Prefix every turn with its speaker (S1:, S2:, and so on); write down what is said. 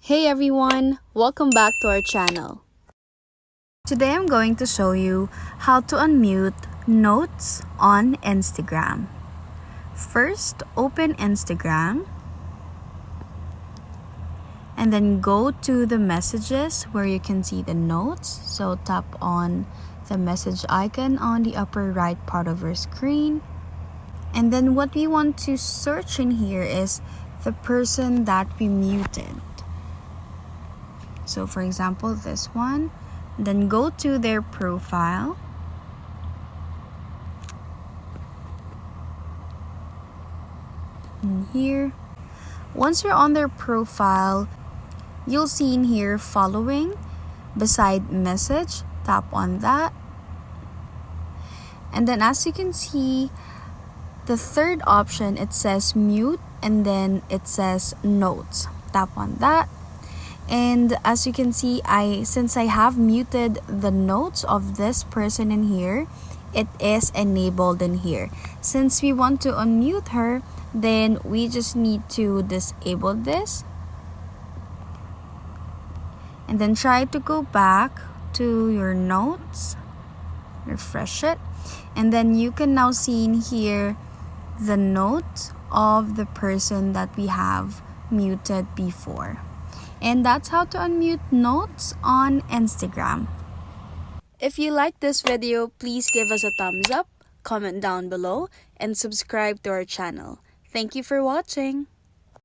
S1: Hey everyone, welcome back to our channel. Today I'm going to show you how to unmute notes on Instagram. First, open Instagram and then go to the messages where you can see the notes. So tap on the message icon on the upper right part of your screen. And then what we want to search in here is the person that we muted. So for example, this one. Then go to their profile. In here. Once you're on their profile, you'll see in here following beside message. Tap on that. And then as you can see, the third option, it says mute and then it says notes. Tap on that. And as you can see, since I have muted the notes of this person in here, it is enabled in here. Since we want to unmute her, then we just need to disable this. And then try to go back to your notes. Refresh it. And then you can now see in here the note of the person that we have muted before. And that's how to unmute notes on Instagram. If you like this video, please give us a thumbs up, comment down below, and subscribe to our channel. Thank you for watching.